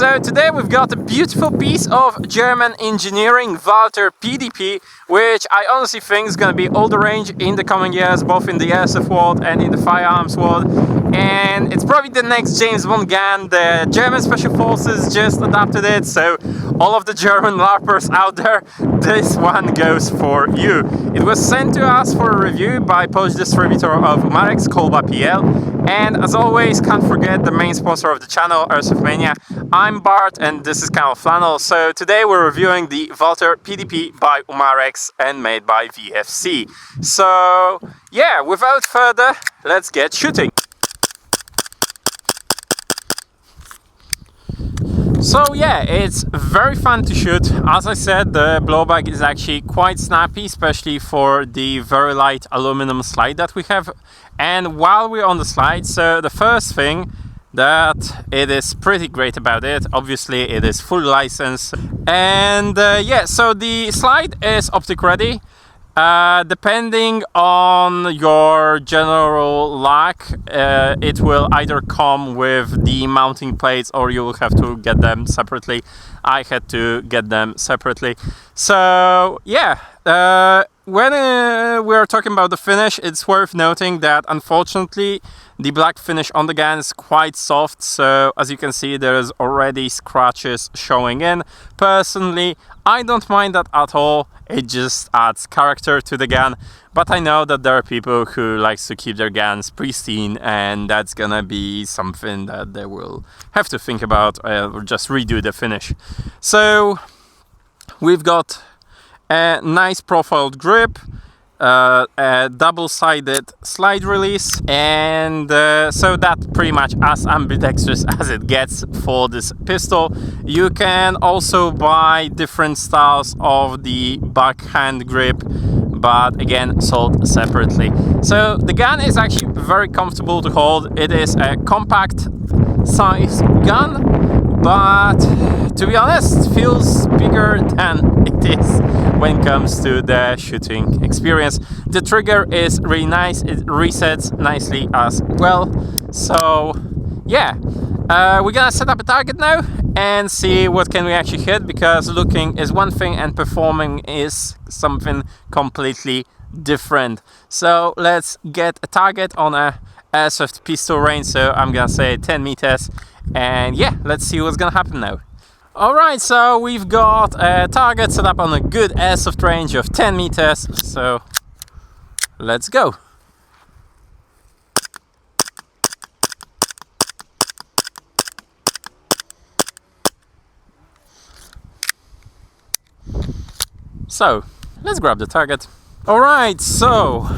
So today we've got a beautiful piece of German engineering, Walther PDP, which I honestly think is going to be all the range in the coming years, both in the airsoft world and in the firearms world. And it's probably the next James Bond gun. The German Special Forces just adapted it, so all of the German LARPers out there, this one goes for you. It was sent to us for a review by Polish distributor of Umarex, Kolba PL. And as always, can't forget the main sponsor of the channel, Airsoft Mania. I'm Bart and this is Flannel. So today we're reviewing the Walther PDP by Umarex and made by VFC. So yeah, without further, let's get shooting. So yeah, it's very fun to shoot. As I said, the blowback is actually quite snappy, especially for the very light aluminum slide that we have. And while we're on the slide, so the first thing that it is pretty great about it, obviously it is full license. And yeah, so the slide is Optic ready. Depending on your general luck, it will either come with the mounting plates or you will have to get them separately. I had to get them separately. So yeah, when we're talking about the finish, it's worth noting that unfortunately the black finish on the gun is quite soft, so as you can see there's already scratches showing in. Personally, I don't mind that at all. It just adds character to the gun, but I know that there are people who likes to keep their guns pristine, and that's gonna be something that they will have to think about or just redo the finish. So we've got a nice profiled grip, a double-sided slide release, and so that pretty much as ambidextrous as it gets for this pistol. You can also buy different styles of the backhand grip, but again sold separately. So the gun is actually very comfortable to hold. It is a compact size gun, but to be honest, feels bigger than it is when it comes to the shooting experience. The trigger is really nice, it resets nicely as well. So yeah, we're gonna set up a target now and see what can we actually hit, because looking is one thing and performing is something completely different. So let's get a target on a airsoft pistol range, so I'm gonna say 10 meters, and yeah, let's see what's gonna happen now. Alright, so we've got a target set up on a good airsoft range of 10 meters, so let's go. So, let's grab the target. Alright, so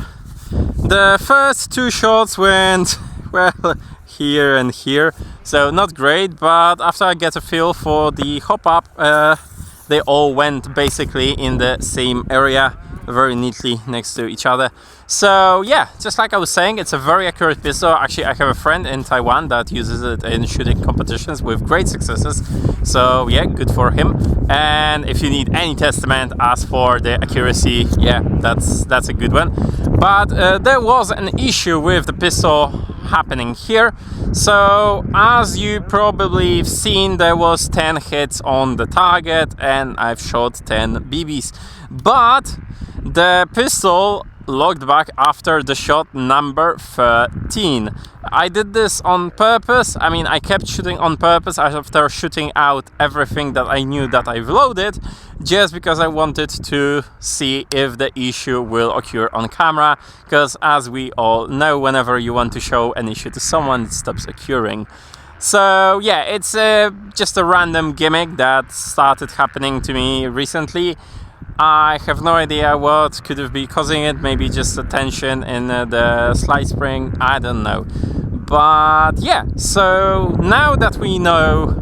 the first two shots went, well, here and here, so not great, but after I get a feel for the hop up, they all went basically in the same area, very neatly next to each other. So yeah, just like I was saying, it's a very accurate pistol. Actually, I have a friend in Taiwan that uses it in shooting competitions with great successes, so yeah, good for him. And if you need any testament as for the accuracy, yeah, that's a good one. But there was an issue with the pistol happening here. So as you probably have seen, there was 10 hits on the target and I've shot 10 BBs, but the pistol locked back after the shot number 13. I did this on purpose. I mean, I kept shooting on purpose after shooting out everything that I knew that I've loaded, just because I wanted to see if the issue will occur on camera, because as we all know, whenever you want to show an issue to someone, it stops occurring. So yeah, it's just a random gimmick that started happening to me recently. I have no idea what could have been causing it, maybe just a tension in the slide spring, I don't know. But yeah, so now that we know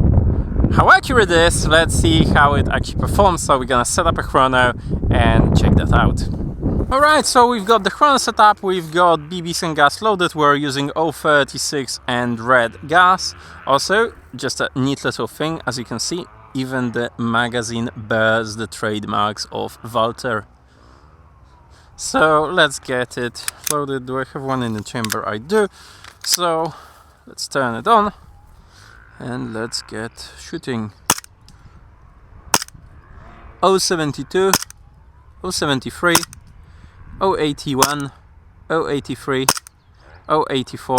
how accurate it is, let's see how it actually performs. So we're gonna set up a chrono and check that out. Alright, so we've got the chrono set up, we've got BBs and gas loaded, we're using 036 and red gas. Also, just a neat little thing, as you can see, even the magazine bears the trademarks of Walther. So let's get it loaded. Do I have one in the chamber? I do. So let's turn it on And let's get shooting. 072, 073, 081, 083, 084,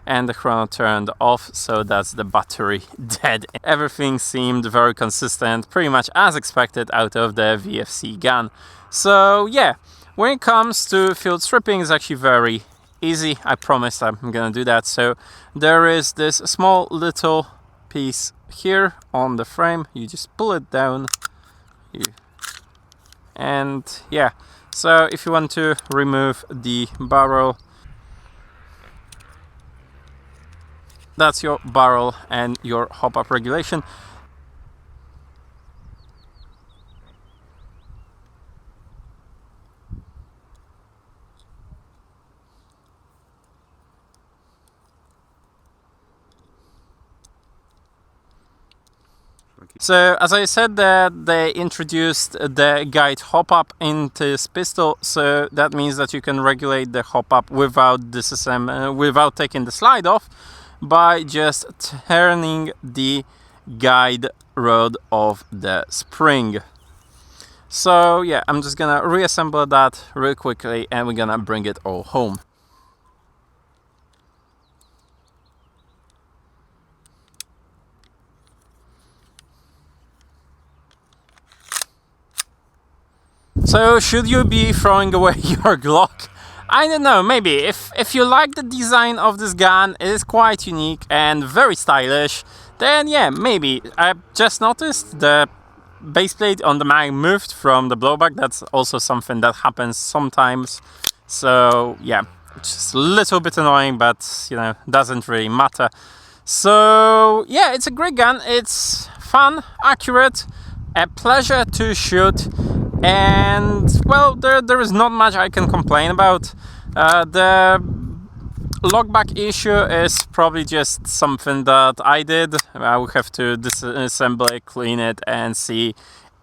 and the chrono turned off, so that's the battery dead. Everything seemed very consistent, pretty much as expected out of the VFC gun. So yeah, when it comes to field stripping, it's actually very easy. I promised I'm gonna do that. So there is this small little piece here on the frame. You just pull it down, and yeah. So if you want to remove the barrel, that's your barrel and your hop-up regulation. So as I said, that they introduced the guide hop-up into this pistol, so that means that you can regulate the hop-up without without taking the slide off, by just turning the guide rod of the spring. So yeah, I'm just gonna reassemble that real quickly and we're gonna bring it all home. So should you be throwing away your Glock? I don't know, maybe. If you like the design of this gun, it is quite unique and very stylish, then yeah, maybe. I just noticed the base plate on the mag moved from the blowback. That's also something that happens sometimes. So yeah, just a little bit annoying, but you know, doesn't really matter. So yeah, it's a great gun. It's fun, accurate, a pleasure to shoot. And well, there is not much I can complain about. The lockback issue is probably just something that I did. I will have to disassemble it, clean it, and see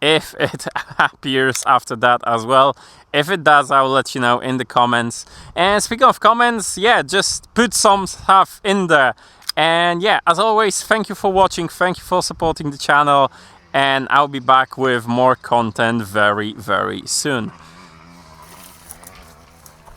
if it appears after that as well. If it does, I will let you know in the comments. And speaking of comments, yeah, just put some stuff in there. And yeah, as always, thank you for watching, thank you for supporting the channel, and I'll be back with more content very, very soon.